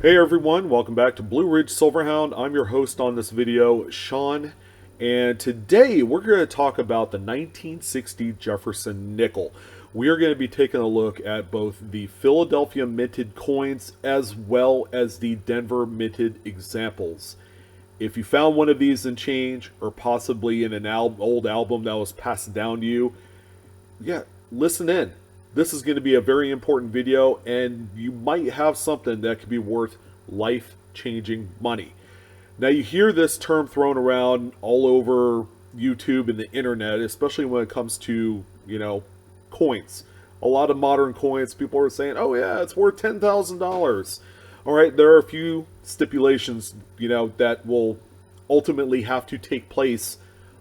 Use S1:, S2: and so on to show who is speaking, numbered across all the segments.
S1: Hey everyone, welcome back to Blue Ridge Silverhound. I'm your host on this video, Sean, and today we're going to talk about the 1960 Jefferson nickel. We are going to be taking a look at both the Philadelphia minted coins as well as the Denver minted examples. If you found one of these in change or possibly in an old album that was passed down to you, yeah, listen in. This is going to be a very important video, and you might have something that could be worth life-changing money. Now, you hear this term thrown around all over YouTube and the internet, especially when it comes to, coins. A lot of modern coins, people are saying, oh yeah, it's worth $10,000. All right, there are a few stipulations, that will ultimately have to take place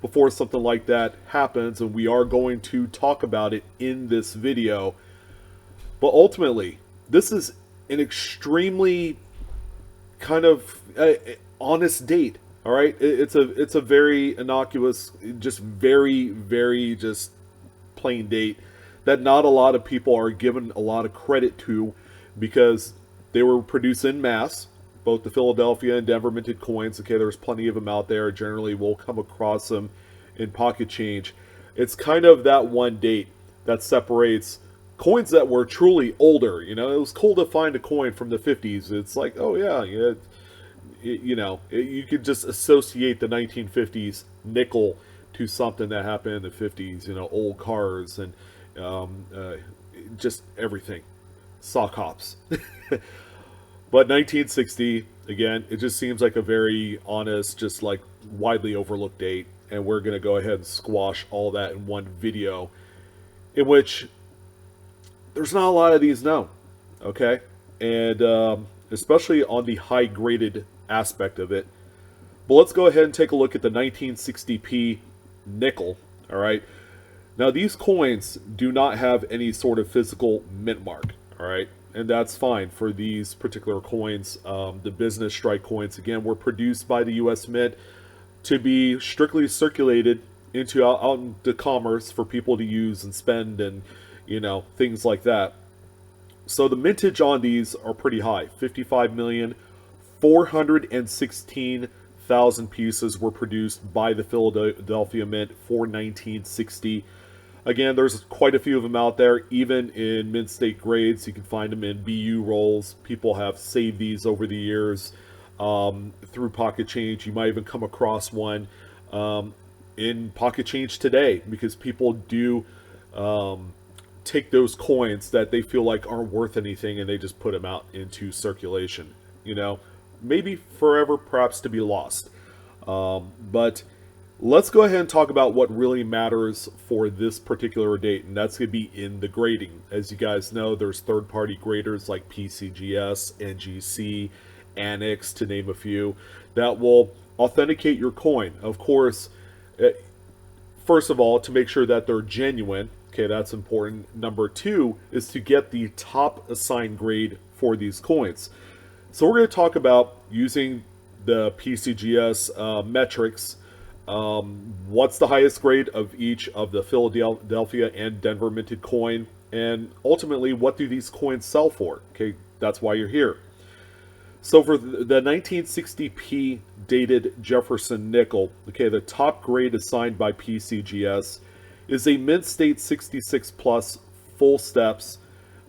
S1: before something like that happens, and we are going to talk about it in this video. But ultimately, this is an extremely kind of honest date. All right, it's a very innocuous, just very just plain date that not a lot of people are given a lot of credit to, because they were produced in mass. Both the Philadelphia and Denver minted coins. Okay, there's plenty of them out there. Generally, we'll come across them in pocket change. It's kind of that one date that separates coins that were truly older. It was cool to find a coin from the 50s. It's like, oh yeah, you could just associate the 1950s nickel to something that happened in the 50s. Old cars and just everything, sock hops. But 1960, again, it just seems like a very honest, just like widely overlooked date. And we're going to go ahead and squash all that in one video, in which there's not a lot of these known, okay? And especially on the high-graded aspect of it. But let's go ahead and take a look at the 1960p nickel, all right? Now, these coins do not have any sort of physical mint mark, all right? And that's fine for these particular coins. The business strike coins, again, were produced by the U.S. Mint to be strictly circulated out into commerce for people to use and spend and, things like that. So the mintage on these are pretty high. 55,416,000 pieces were produced by the Philadelphia Mint for 1960. Again, there's quite a few of them out there, even in mint state grades. You can find them in BU rolls. People have saved these over the years through pocket change. You might even come across one in pocket change today, because people do take those coins that they feel like aren't worth anything and they just put them out into circulation. Maybe forever, perhaps to be lost. But let's go ahead and talk about what really matters for this particular date, and that's going to be in the grading. As you guys know, there's third-party graders like PCGS, NGC, Annex, to name a few, that will authenticate your coin. Of course, first of all, to make sure that they're genuine. Okay, that's important. Number two is to get the top assigned grade for these coins. So we're going to talk about using the PCGS metrics. What's the highest grade of each of the Philadelphia and Denver minted coin, and ultimately, what do these coins sell for? Okay, that's why you're here. So for the 1960p dated Jefferson nickel, okay, the top grade assigned by PCGS is a mint state 66 plus full steps,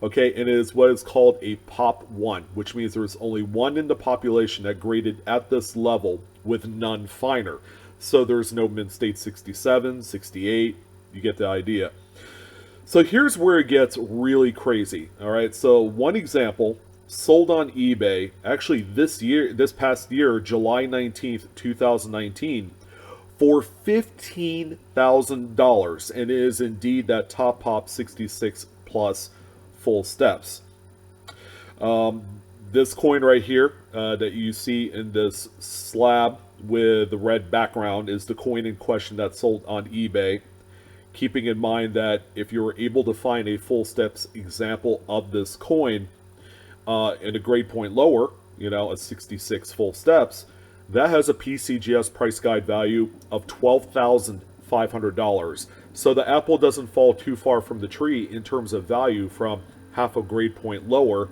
S1: okay, and it is what is called a pop 1, which means there's only one in the population that graded at this level, with none finer. So there's no mint state 67, 68, you get the idea. So here's where it gets really crazy, all right? So one example, sold on eBay, actually this past year, July 19th, 2019, for $15,000, and it is indeed that top pop 66 plus full steps. This coin right here that you see in this slab with the red background is the coin in question that's sold on eBay. Keeping in mind that if you were able to find a full steps example of this coin in a grade point lower, a 66 full steps, that has a PCGS price guide value of $12,500. So the apple doesn't fall too far from the tree in terms of value from half a grade point lower.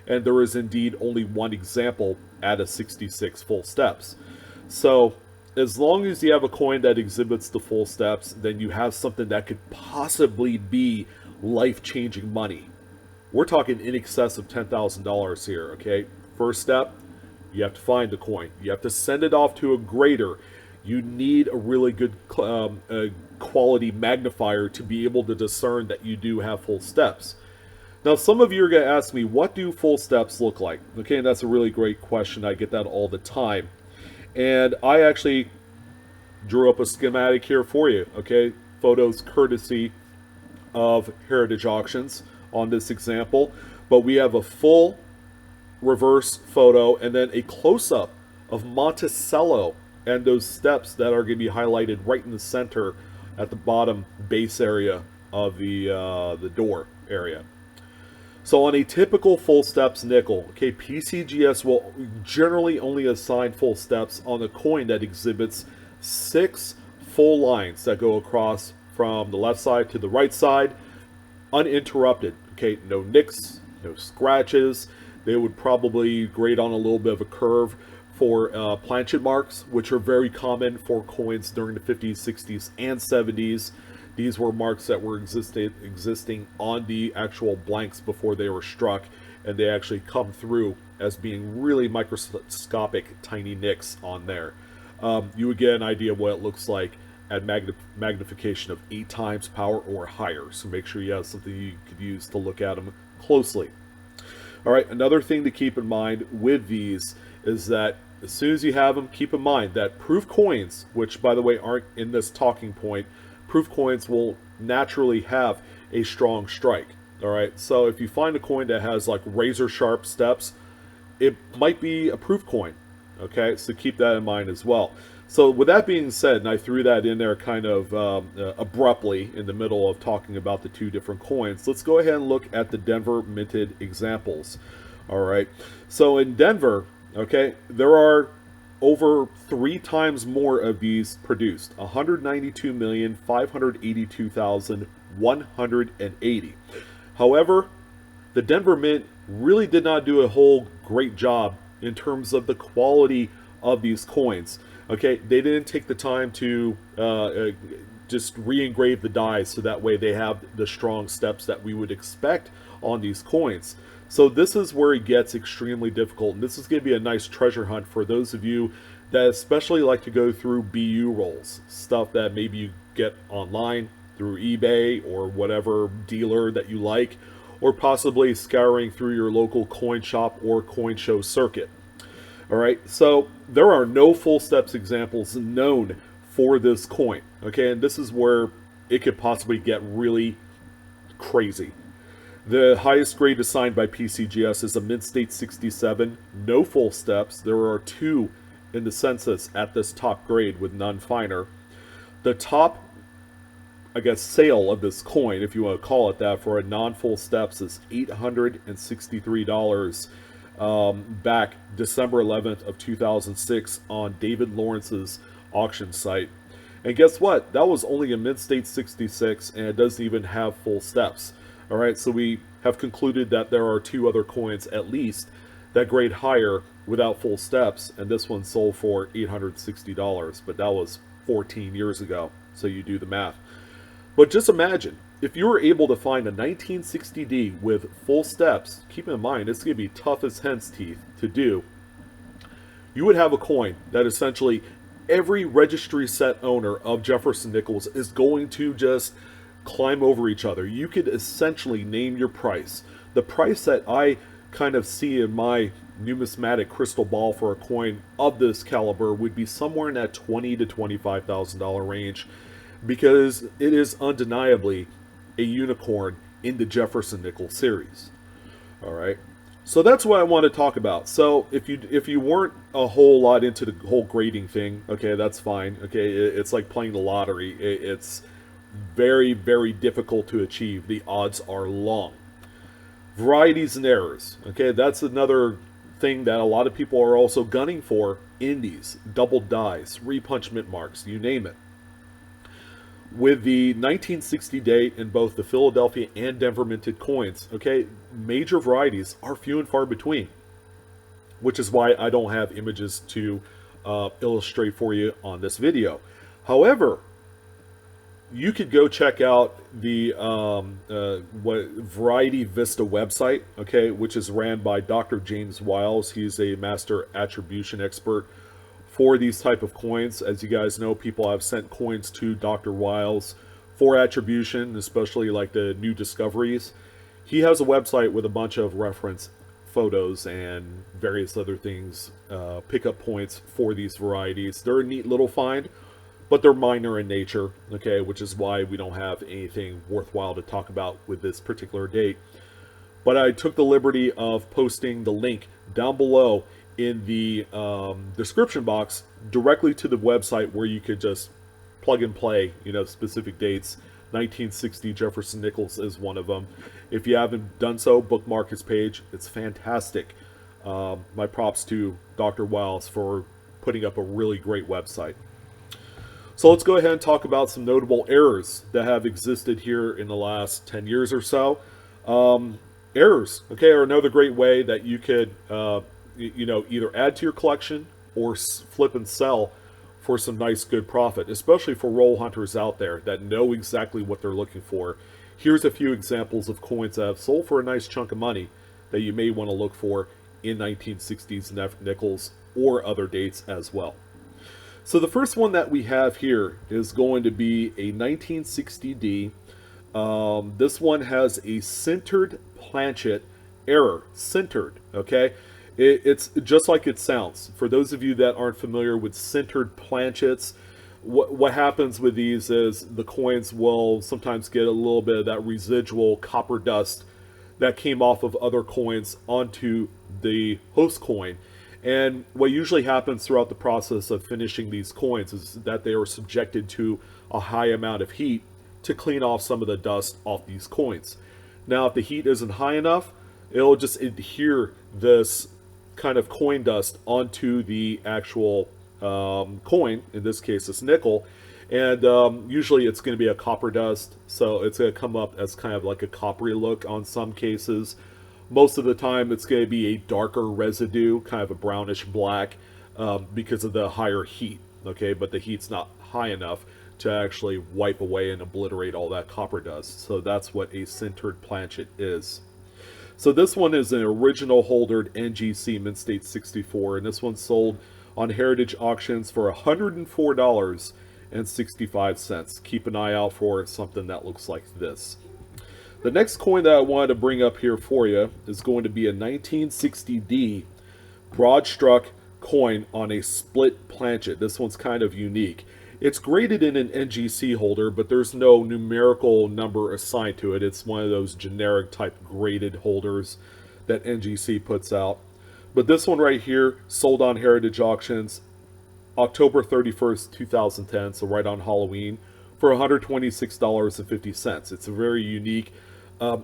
S1: and there is indeed only one example at a 66 full steps. So as long as you have a coin that exhibits the full steps, then you have something that could possibly be life-changing money. We're talking in excess of $10,000 here, okay? First step, you have to find the coin. You have to send it off to a grader. You need a really good quality magnifier to be able to discern that you do have full steps. Now, some of you are going to ask me, what do full steps look like? Okay, and that's a really great question. I get that all the time. And I actually drew up a schematic here for you, okay? Photos courtesy of Heritage Auctions on this example. But we have a full reverse photo and then a close-up of Monticello and those steps that are going to be highlighted right in the center at the bottom base area of the door area. So on a typical full steps nickel, okay, PCGS will generally only assign full steps on a coin that exhibits 6 full lines that go across from the left side to the right side, uninterrupted. Okay, no nicks, no scratches. They would probably grade on a little bit of a curve for Planchet marks, which are very common for coins during the 50s, 60s, and 70s. These were marks that were existing on the actual blanks before they were struck, and they actually come through as being really microscopic tiny nicks on there. You would get an idea of what it looks like at magnification of 8 times power or higher, so make sure you have something you could use to look at them closely. All right, another thing to keep in mind with these is that as soon as you have them, keep in mind that proof coins, which by the way aren't in this talking point, proof coins will naturally have a strong strike. All right, so if you find a coin that has like razor sharp steps, it might be a proof coin. Okay, so keep that in mind as well. So with that being said, and I threw that in there kind of abruptly in the middle of talking about the 2 different coins, let's go ahead and look at the Denver minted examples. All right, so in Denver, okay, there are over 3 times more of these produced, 192,582,180. However, the Denver Mint really did not do a whole great job in terms of the quality of these coins. Okay, they didn't take the time to just re-engrave the dies so that way they have the strong steps that we would expect on these coins. So this is where it gets extremely difficult, and this is going to be a nice treasure hunt for those of you that especially like to go through BU rolls, stuff that maybe you get online through eBay or whatever dealer that you like, or possibly scouring through your local coin shop or coin show circuit. All right, so there are no full steps examples known for this coin. Okay, and this is where it could possibly get really crazy. The highest grade assigned by PCGS is a Mint State 67, no full steps. There are 2 in the census at this top grade with none finer. The top, I guess, sale of this coin, if you want to call it that, for a non-full steps is $863 back December 11th of 2006 on David Lawrence's auction site. And guess what? That was only a Mint State 66, and it doesn't even have full steps. All right, so we have concluded that there are 2 other coins at least that grade higher without full steps, and this one sold for $860, but that was 14 years ago, so you do the math. But just imagine, if you were able to find a 1960D with full steps, keep in mind, it's going to be tough as hen's teeth to do, you would have a coin that essentially every registry set owner of Jefferson nickels is going to just climb over each other. You could essentially name your price. The price that I kind of see in my numismatic crystal ball for a coin of this caliber would be somewhere in that $20,000 to $25,000 range, because it is undeniably a unicorn in the Jefferson nickel series. All right, so that's what I want to talk about. So if you weren't a whole lot into the whole grading thing, okay, that's fine. Okay, it's like playing the lottery. It's very, very difficult to achieve. The odds are long. Varieties and errors. Okay, that's another thing that a lot of people are also gunning for in these. Double dies, repunch mint marks, you name it. With the 1960 date in both the Philadelphia and Denver minted coins, okay, major varieties are few and far between, which is why I don't have images to illustrate for you on this video. However, you could go check out the Variety Vista website, okay, which is ran by Dr. James Wiles. He's a master attribution expert for these type of coins. As you guys know, people have sent coins to Dr. Wiles for attribution, especially like the new discoveries. He has a website with a bunch of reference photos and various other things, pickup points for these varieties. They're a neat little find, but they're minor in nature, okay, which is why we don't have anything worthwhile to talk about with this particular date. But I took the liberty of posting the link down below in the description box directly to the website where you could just plug and play, you know, specific dates. 1960 Jefferson Nichols is one of them. If you haven't done so, bookmark his page. It's fantastic. My props to Dr. Wiles for putting up a really great website. So let's go ahead and talk about some notable errors that have existed here in the last 10 years or so. Errors, okay, are another great way that you could, you know, either add to your collection or flip and sell for some nice, good profit, especially for roll hunters out there that know exactly what they're looking for. Here's a few examples of coins that have sold for a nice chunk of money that you may want to look for in 1960s Nichols or other dates as well. So the first one that we have here is going to be a 1960D. This one has a sintered Planchet error. Sintered, okay? It's just like it sounds. For those of you that aren't familiar with sintered Planchets, what happens with these is the coins will sometimes get a little bit of that residual copper dust that came off of other coins onto the host coin. And what usually happens throughout the process of finishing these coins is that they are subjected to a high amount of heat to clean off some of the dust off these coins. Now, if the heat isn't high enough, it'll just adhere this kind of coin dust onto the actual coin. In this case, it's nickel. And usually it's going to be a copper dust, so it's going to come up as kind of like a coppery look on some cases. Most of the time, it's going to be a darker residue, kind of a brownish black, because of the higher heat, okay? But the heat's not high enough to actually wipe away and obliterate all that copper dust. So that's what a sintered Planchet is. So this one is an original holdered NGC Mint State 64, and this one sold on Heritage Auctions for $104.65. Keep an eye out for something that looks like this. The next coin that I wanted to bring up here for you is going to be a 1960D broad-struck coin on a split Planchet. This one's kind of unique. It's graded in an NGC holder, but there's no numerical number assigned to it. It's one of those generic type graded holders that NGC puts out. But this one right here sold on Heritage Auctions October 31st, 2010, so right on Halloween, for $126.50. It's a very unique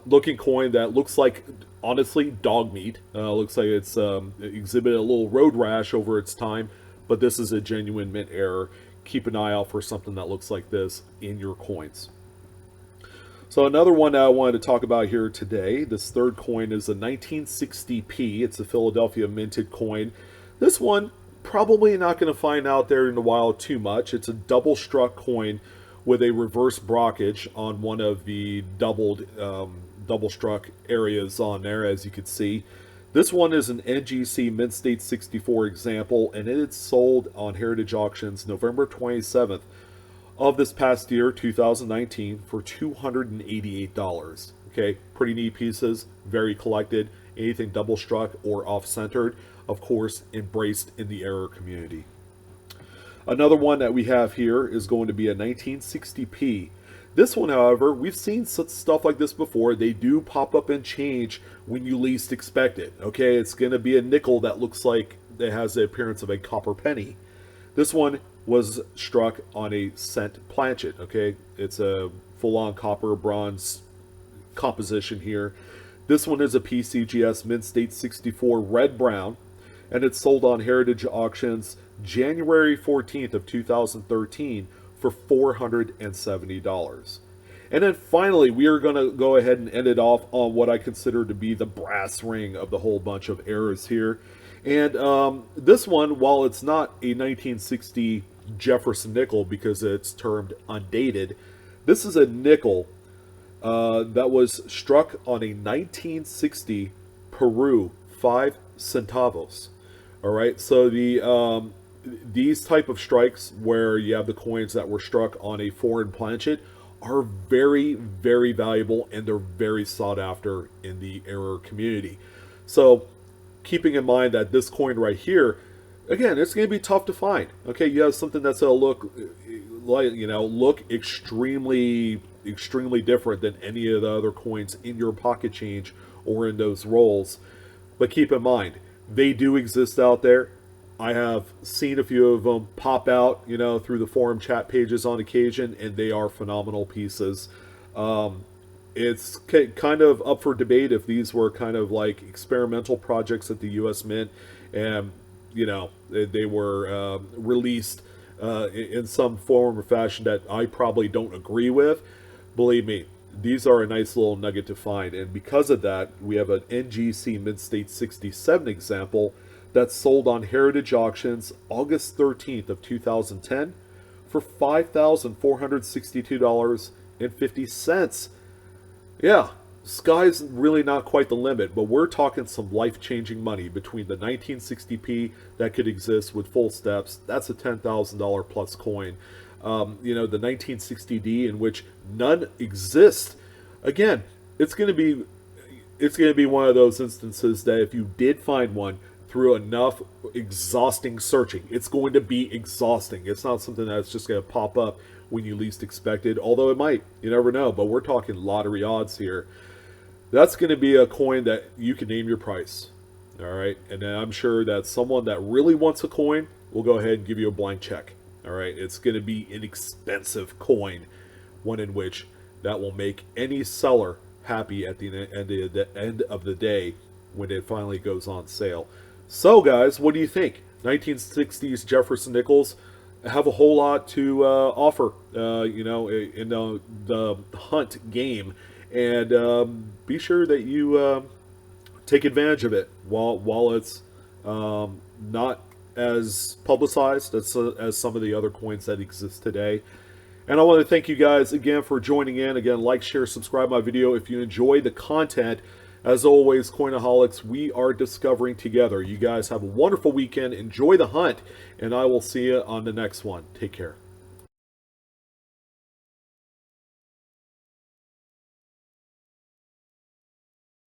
S1: looking coin that looks like, honestly, dog meat. Looks like it's exhibited a little road rash over its time, but this is a genuine mint error. Keep an eye out for something that looks like this in your coins. So another one that I wanted to talk about here today, this third coin is a 1960p. It's a Philadelphia minted coin. This one, probably not going to find out there in the wild too much. It's a double struck coin with a reverse brockage on one of the double struck areas on there, as you can see. This one is an NGC Mint State 64 example, and it's sold on Heritage Auctions November 27th of this past year, 2019, for $288. Okay, pretty neat pieces, very collected. Anything double struck or off-centered, of course, embraced in the error community. Another one that we have here is going to be a 1960p. This one, however, we've seen such stuff like this before. They do pop up and change when you least expect it. Okay, it's going to be a nickel that looks like it has the appearance of a copper penny. This one was struck on a cent Planchet. Okay, it's a full-on copper bronze composition here. This one is a PCGS Mint State 64 red-brown, and it's sold on Heritage Auctions January 14th of 2013 for $470. And then finally, we are going to go ahead and end it off on what I consider to be the brass ring of the whole bunch of errors here. And this one, while it's not a 1960 Jefferson nickel because it's termed undated, this is a nickel that was struck on a 1960 Peru 5 centavos. All right, so these type of strikes where you have the coins that were struck on a foreign planchet are very, very valuable, and they're very sought after in the error community. So keeping in mind that this coin right here, again, it's going to be tough to find. Okay, you have something that's going to look extremely different than any of the other coins in your pocket change or in those rolls. But keep in mind, they do exist out there. I have seen a few of them pop out, through the forum chat pages on occasion, and they are phenomenal pieces. It's kind of up for debate if these were kind of like experimental projects at the U.S. Mint, and they were released in some form or fashion that I probably don't agree with. Believe me, these are a nice little nugget to find, and because of that, we have an NGC Mint State 67 example that's sold on Heritage Auctions August 13th of 2010 for $5,462.50. Yeah, sky's really not quite the limit, but we're talking some life-changing money between the 1960p that could exist with full steps. That's a $10,000 plus coin. The 1960D in which none exist. Again, it's going to be one of those instances that if you did find one through enough exhausting searching, it's going to be exhausting. It's not something that's just going to pop up when you least expect it, although it might. You never know, but we're talking lottery odds here. That's going to be a coin that you can name your price. All right, and then I'm sure that someone that really wants a coin will go ahead and give you a blank check. All right, it's going to be an expensive coin, one in which that will make any seller happy at the end of the day when it finally goes on sale. So, guys, what do you think? 1960s Jefferson nickels have a whole lot to offer, in the hunt game, and be sure that you take advantage of it while it's not as publicized as some of the other coins that exist today. And I want to thank you guys again for joining in. Again, like, share, subscribe my video if you enjoy the content. As always, Coinaholics, we are discovering together. You guys have a wonderful weekend. Enjoy the hunt, and I will see you on the next one. Take care.